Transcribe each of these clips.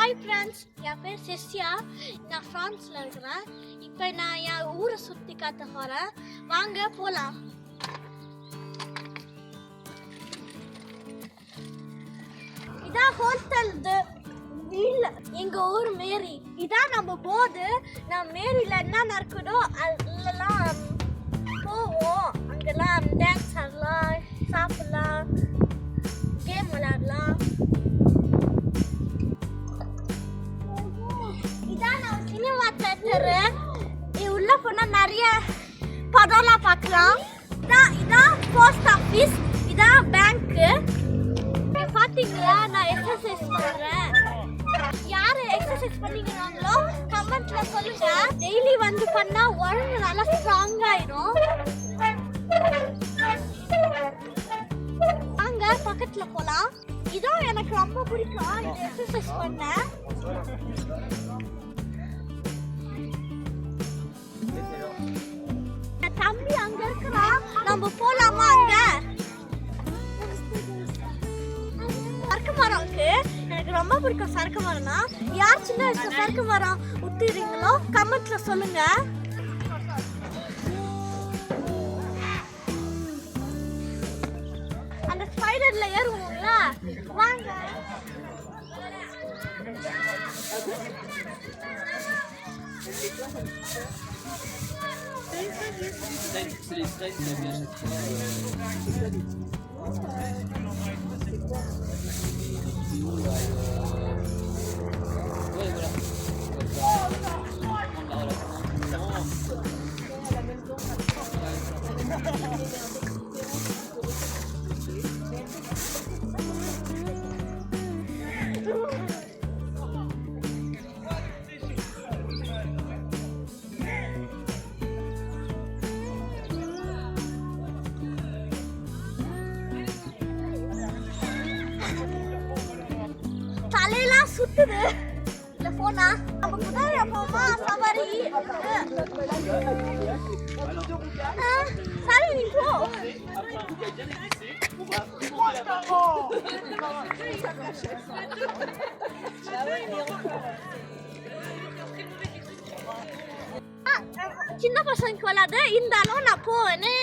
Hi friends, என் பேர் செஸ்யா. நான் ஃப்ரான்ஸில் இருக்கிறேன். இப்போ நான் என் ஊரை சுற்றி காட்ட போகிறேன். வாங்க போகலாம். இதான் ஹோட்டல் வீல். எங்கள் ஊர் மேரி. இதான் நம்ம போது. நான் மேரியில் என்ன நடக்குதோ அதெல்லாம் போவோம். அங்கெல்லாம் டான்ஸ் ஆடலாம், சாப்பிடலாம், கேம் விளையாடலாம். Cinema theatre. உள்ள போனா நிறைய படம்லாம் பார்க்கலாம். இதான் போஸ்ட் ஆஃபீஸ். இதான் பேங்க்கு. இங்க பாத்தீங்களா, நான் எக்ஸசைஸ் பண்றேன். யாரு எக்ஸசைஸ் பண்ணிக்கிறாங்களோ கமெண்ட்ல சொல்லுங்க. டெய்லி வந்து பண்ணா உடம்பு நல்லா ஸ்ட்ராங் ஆயிடும். வாங்க பக்கத்துல போலாம். இதான் எனக்கு ரொம்ப பிடிக்கும் இந்த எக்ஸசைஸ் பண்ண. தம்பி அங்க இருக்கிறான். நம்ம போலாமா? அங்க சறுக்கு மரம் இருக்கு. எனக்கு ரொம்ப பிடிக்கும் சறுக்கு மரம்னா. யார் சின்ன வயசுல சறுக்கு மரம் உத்திரீங்களோ கமெண்ட்ல சொல்லுங்க. அந்த ஸ்பைடர்ல ஏறுவோம்ல, வாங்க. C'est les steaks qui bien chaque fois. Ouais, voilà. தலையெல்லாம் சுத்துது. இல்ல போனா நம்ம குதிரை போமா சவாரி. சரி நீ போ. சின்ன பசங்க விளையாட இருந்தாலும் நான் போவேன்னு.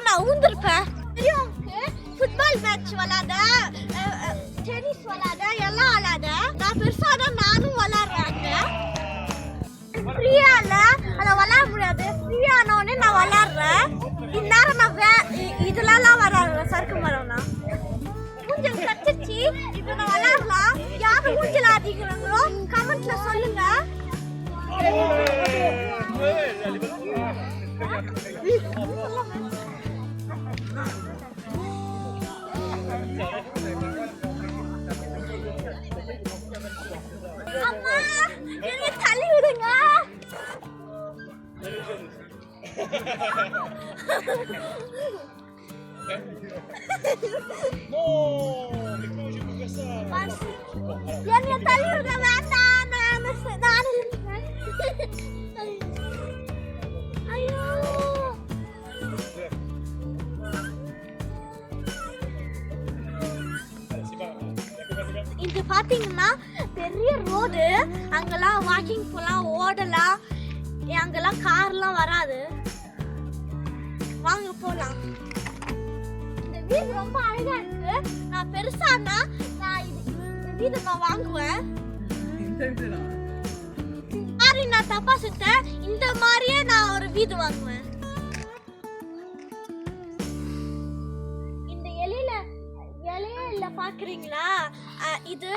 நான் ஊந்திருப்பேன். ஃபுட்பால் மேட்ச் விளையாட, டென்னிஸ் விளையாட, எல்லாம் விளையாட. நான் பெருசாக நானும் விளையாடுறாங்க. ஃப்ரீயா இல்ல, அதை விளையாட முடியாது. ஃப்ரீயானோடனே நான் விளையாடுறேன். இந்நேரம் நான் இதுலலாம் விளையாடுறேன். சறுக்கு மரம்னா ஊஞ்சல் கட்டுச்சு. இப்போ நான் விளையாடலாம். யாரும் ஊஞ்சல் ஆடிக்கிறாங்களோ கமெண்ட்ல சொல்லுங்க. அம்மா, என்னை தள்ளி விடுங்க. என்னை தள்ளி விடுங்க. வேண்டாம், நான் ஐயோ. இது பாத்தீங்கன்னா பெரிய ரோடு. அங்கெல்லாம் வாக்கிங் போலாம், ஓடலாம். அங்கெல்லாம் கார்லாம் வராது. வாங்க போலாம். இந்த வீடு ரொம்ப அழகா இருக்கு. நான் பெருசானா நான் இந்த வீடு நான் வாங்குவேன். நான் தப்பா சுட்டேன். இந்த மாதிரியே நான் ஒரு வீடு வாங்குவேன். இந்த இலையில பாக்குறீங்களா, இது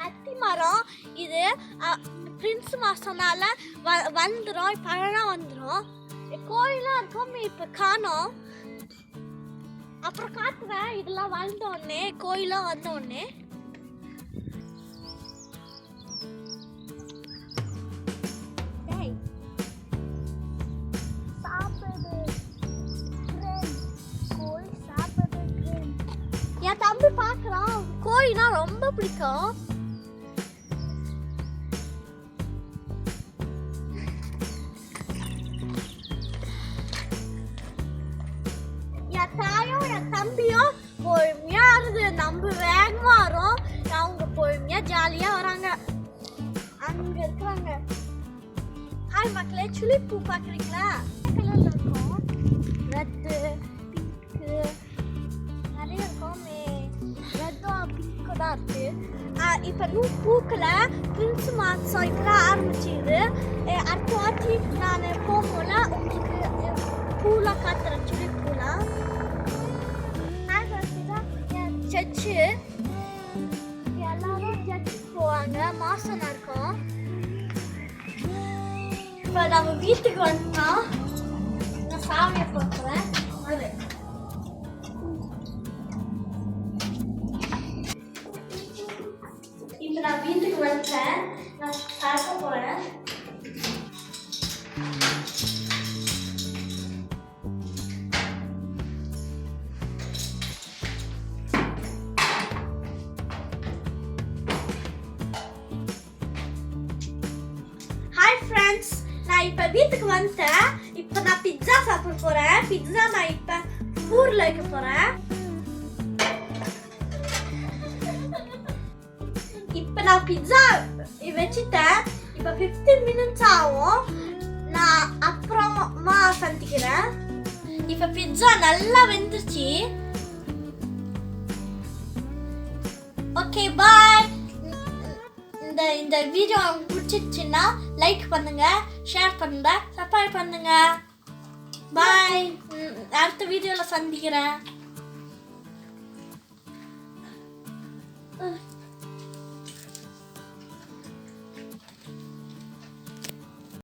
அத்தி மரம். இது பிரின்ஸ் மாசம்னால வந்துடும், பழம் வந்துடும். கோயிலாம் இருக்கும், இப்ப காணோம். அப்புறம் காட்டுறேன் இதெல்லாம் வளர்ந்த உடனே கோயிலாம் வந்த உடனே. என் தம்பி பார்க்கறான், கோழினா ரொம்ப பிடிக்கும். என் தாயும் என் தம்பியும் பொறுமையா இருந்து நம்ம வேகமா வரோம். அவங்க பொறுமையா ஜாலியா வராங்க. அங்க இருக்கிறாங்க. ஹாய் மக்களே, சுலிப் பூ பாக்குறீங்களா? கலர்ல இருக்கும், ரெட்டு, பிங்க்கு, நிறைய இருக்கும். ரெட்டும் பிங்க்கும் தான் இருக்கு. இப்போ இன்னும் பூக்கள பிரின்ஸ் மாதம் இப்போதான் ஆரம்பிச்சிது. அடுத்த வாட்டி நான் போகும்போல உங்களுக்கு பூலாம் காத்துறேன், சுலிப் பூலாம். என் சர்ச்சு எல்லாரும் சர்ச்சுக்கு போவாங்க, மாசம் இருக்கும். இப்போ நம்ம வீட்டுக்கு வந்தோம், நான் சாமியை பார்க்குறேன். அது இப்போ நான் வீட்டுக்கு வந்துட்டேன், நான் சாப்பிட போகிறேன். ஹாய் ஃப்ரெண்ட்ஸ், நான் இப்போ வீட்டுக்கு வந்துட்டேன். இப்போ நான் பிட்சா சாப்பிட போகிறேன். பிட்சா நான் இப்போ ஊரில் வைக்க போகிறேன். இப்போ நான் பிட்சா வச்சுட்டேன். இப்போ 15 மினிட்ஸ் ஆகும். நான் அப்புறமா சந்திக்கிறேன். இப்போ பிட்சா நல்லா வெந்துருச்சு. ஓகே, பாய். இந்த வீடியோ உங்களுக்கு பிடிச்சிருச்சுன்னா லைக் பண்ணுங்க, ஷேர் பண்ணுங்க, சப்ஸ்கிரைப் பண்ணுங்க. பாய். அடுத்த வீடியோவில் சந்திக்கிறேன்.